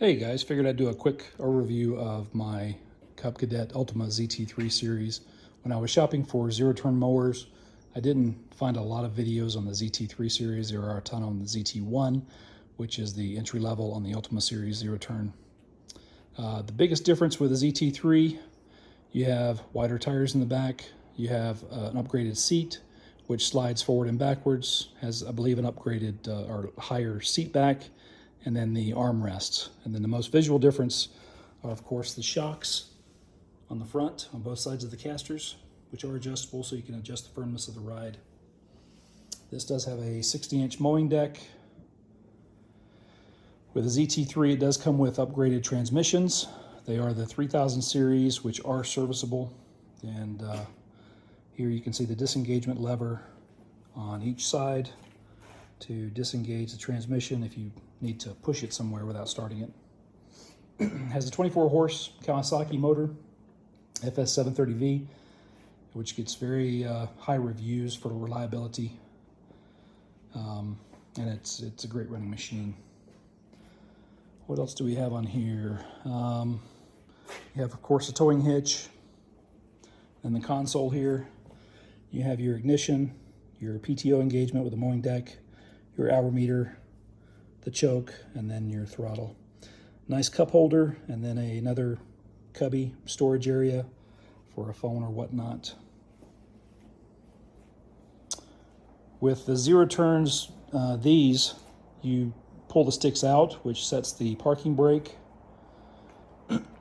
Hey guys, figured I'd do a quick overview of my Cub Cadet Ultima ZT3 series. When I was shopping for zero-turn mowers, I didn't find a lot of videos on the ZT3 series. There are a ton on the ZT1, which is the entry level on the Ultima series zero-turn. The biggest difference with the ZT3, you have wider tires in the back, you have an upgraded seat, which slides forward and backwards, has, I believe, an upgraded or higher seat back, and then the armrests. And then the most visual difference are, of course, the shocks on the front on both sides of the casters, which are adjustable so you can adjust the firmness of the ride. This does have a 60-inch mowing deck. With the ZT3, it does come with upgraded transmissions. They are the 3000 series, which are serviceable. And here you can see the disengagement lever on each side to disengage the transmission if you need to push it somewhere without starting it. It has a 24-horse Kawasaki motor, FS730V, which gets very high reviews for reliability, and it's a great running machine. What else do we have on here? You have, of course, a towing hitch, and the console here. You have your ignition, your PTO engagement with the mowing deck, your hour meter, the choke, and then your throttle. Nice cup holder, and then another cubby storage area for a phone or whatnot. With the zero turns, these, you pull the sticks out, which sets the parking brake.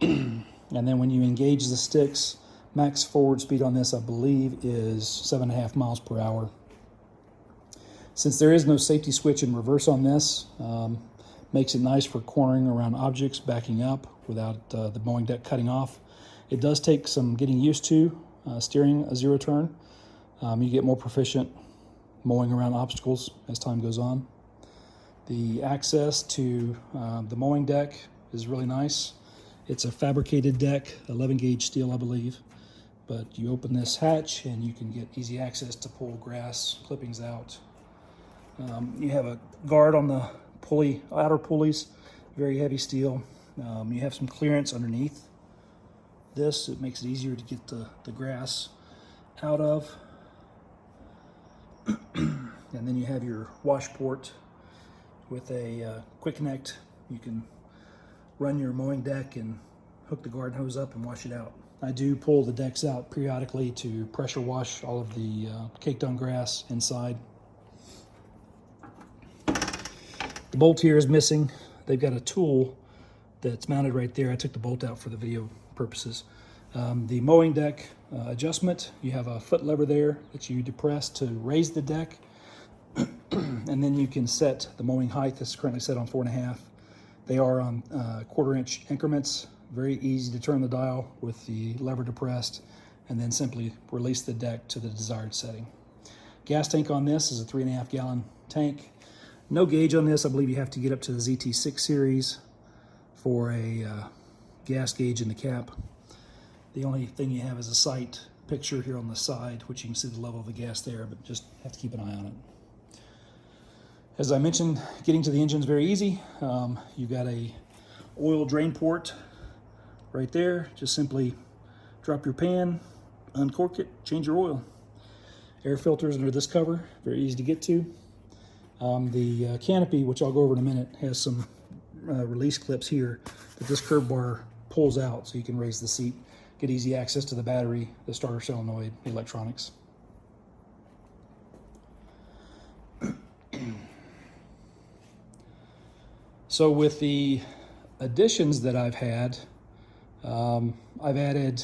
And then when you engage the sticks, max forward speed on this, I believe, is 7.5 miles per hour. Since there is no safety switch in reverse on this, makes it nice for cornering around objects, backing up without the mowing deck cutting off. It does take some getting used to steering a zero turn. You get more proficient mowing around obstacles as time goes on. The access to the mowing deck is really nice. It's a fabricated deck, 11 gauge steel, I believe. But you open this hatch and you can get easy access to pull grass clippings out. You have a guard on the outer pulleys, very heavy steel. You have some clearance underneath this. It makes it easier to get the grass out of. And then you have your wash port with a quick connect. You can run your mowing deck and hook the garden hose up and wash it out. I do pull the decks out periodically to pressure wash all of the caked on grass inside. The bolt here is missing. They've got a tool that's mounted right there. I took the bolt out for the video purposes. The mowing deck adjustment, you have a foot lever there that you depress to raise the deck. And then you can set the mowing height. This is currently set on 4.5. They are on 1/4 inch increments. Very easy to turn the dial with the lever depressed, and then simply release the deck to the desired setting. Gas tank on this is a 3.5 gallon tank. No gauge on this. I believe you have to get up to the ZT6 series for a gas gauge in the cap. The only thing you have is a sight picture here on the side, which you can see the level of the gas there, but just have to keep an eye on it. As I mentioned, getting to the engine is very easy. You've got a oil drain port right there. Just simply drop your pan, uncork it, change your oil. Air filters under this cover, very easy to get to. The canopy, which I'll go over in a minute, has some release clips here that this curb bar pulls out so you can raise the seat, get easy access to the battery, the starter solenoid, the electronics. So with the additions that I've had, I've added,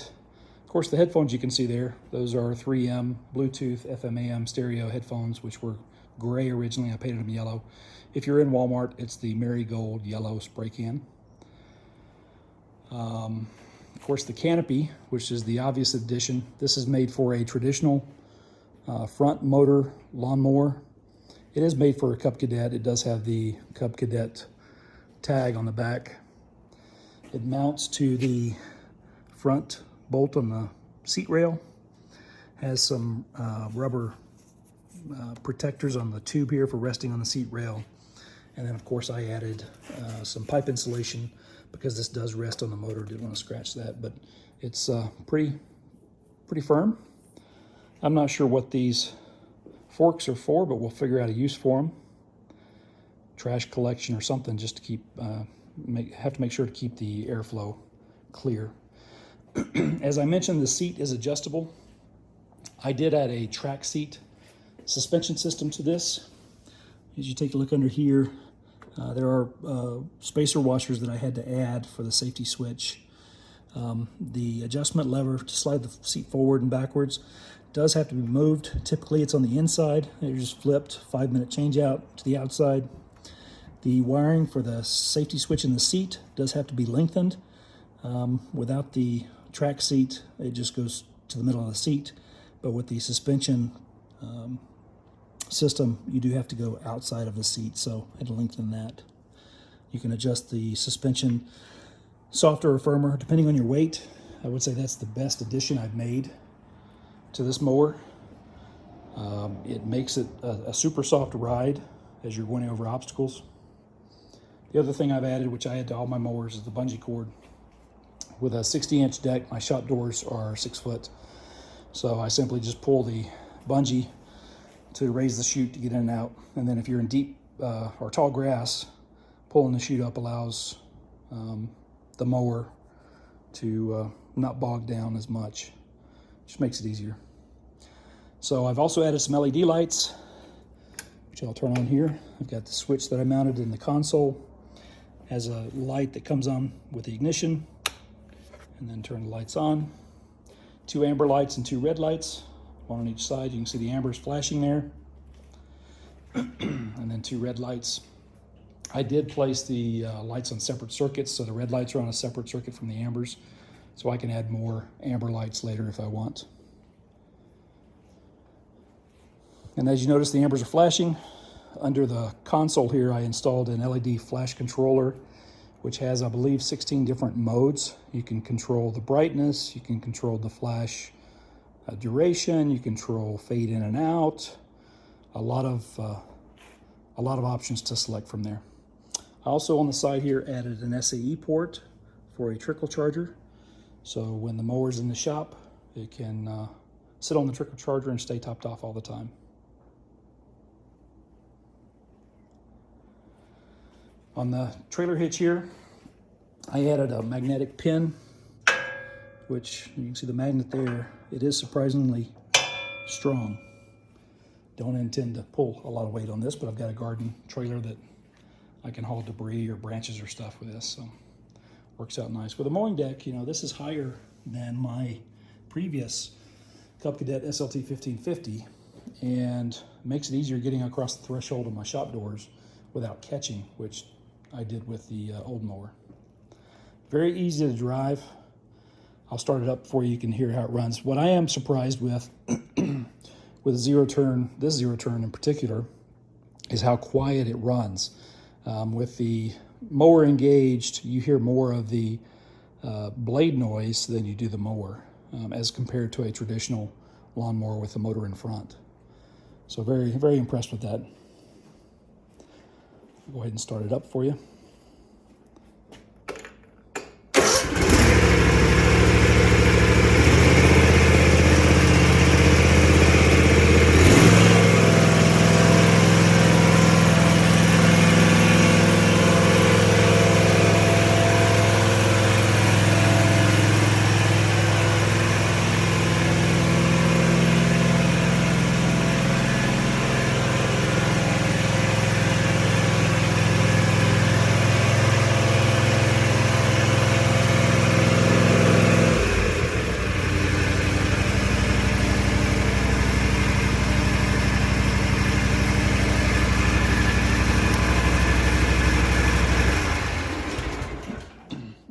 of course, the headphones you can see there. Those are 3M Bluetooth FM/AM stereo headphones, which were gray originally. I painted them yellow. If you're in Walmart, it's the Marigold yellow spray can. Of course, the canopy, which is the obvious addition. This is made for a traditional front motor lawnmower. It is made for a Cub Cadet. It does have the Cub Cadet tag on the back. It mounts to the front bolt on the seat rail. Has some rubber protectors on the tube here for resting on the seat rail. And then of course I added some pipe insulation because this does rest on the motor. Didn't want to scratch that, but it's pretty firm. I'm not sure what these forks are for, but we'll figure out a use for them. Trash collection or something, just to keep, have to make sure to keep the airflow clear. As I mentioned, the seat is adjustable. I did add a track seat suspension system to this. As you take a look under here, there are spacer washers that I had to add for the safety switch. The adjustment lever to slide the seat forward and backwards does have to be moved. Typically it's on the inside. It just flipped, 5-minute change out to the outside. The wiring for the safety switch in the seat does have to be lengthened. Without the track seat, it just goes to the middle of the seat. But with the suspension system, you do have to go outside of the seat, so I had to lengthen that. You can adjust the suspension softer or firmer, depending on your weight. I would say that's the best addition I've made to this mower. It makes it a super soft ride as you're going over obstacles. The other thing I've added, which I add to all my mowers, is the bungee cord. With a 60-inch deck, my shop doors are 6 foot. So I simply just pull the bungee to raise the chute to get in and out. And then if you're in deep or tall grass, pulling the chute up allows the mower to not bog down as much. Just makes it easier. So I've also added some LED lights, which I'll turn on here. I've got the switch that I mounted in the console. Has a light that comes on with the ignition, and then turn the lights on. 2 amber lights and 2 red lights, one on each side. You can see the ambers flashing there. And then 2 red lights. I did place the lights on separate circuits, so the red lights are on a separate circuit from the ambers, so I can add more amber lights later if I want. And as you notice, the ambers are flashing. Under the console here, I installed an LED flash controller, which has, I believe, 16 different modes. You can control the brightness, you can control the flash duration, you control fade in and out. A lot of options to select from there. I also on the side here added an SAE port for a trickle charger. So when the mower's in the shop, it can sit on the trickle charger and stay topped off all the time. On the trailer hitch here, I added a magnetic pin, which you can see the magnet there. It is surprisingly strong. Don't intend to pull a lot of weight on this, but I've got a garden trailer that I can haul debris or branches or stuff with this, so works out nice. With a mowing deck, you know, this is higher than my previous Cub Cadet SLT 1550 and makes it easier getting across the threshold of my shop doors without catching, which I did with the old mower. Very easy to drive. I'll start it up for you. You can hear how it runs. What I am surprised with, with zero turn, this zero turn in particular, is how quiet it runs. With the mower engaged, you hear more of the blade noise than you do the mower, as compared to a traditional lawnmower with the motor in front. So very, very impressed with that. I'll go ahead and start it up for you.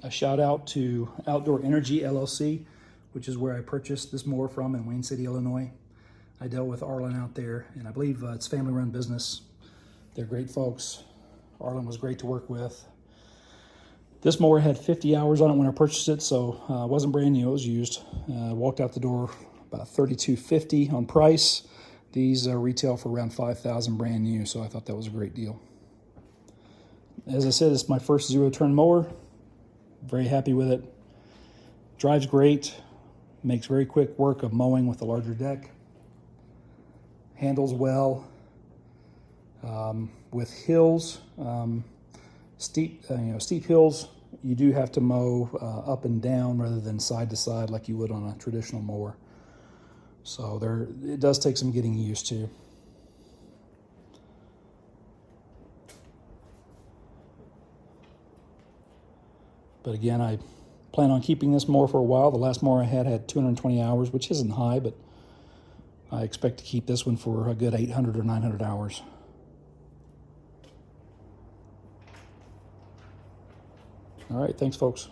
A shout out to Outdoor Energy LLC, which is where I purchased this mower from in Wayne City, Illinois. I dealt with Arlen out there, and I believe it's family-run business. They're great folks. Arlen was great to work with. This mower had 50 hours on it when I purchased it, so it wasn't brand new, it was used. Walked out the door about $32.50 on price. These retail for around $5,000 brand new, so I thought that was a great deal. As I said, it's my first zero-turn mower. Very happy with it. Drives great. Makes very quick work of mowing with a larger deck. Handles well. With hills, steep hills, you do have to mow up and down rather than side to side like you would on a traditional mower. So it does take some getting used to. But again, I plan on keeping this mower for a while. The last mower I had 220 hours, which isn't high, but I expect to keep this one for a good 800 or 900 hours. All right, thanks, folks.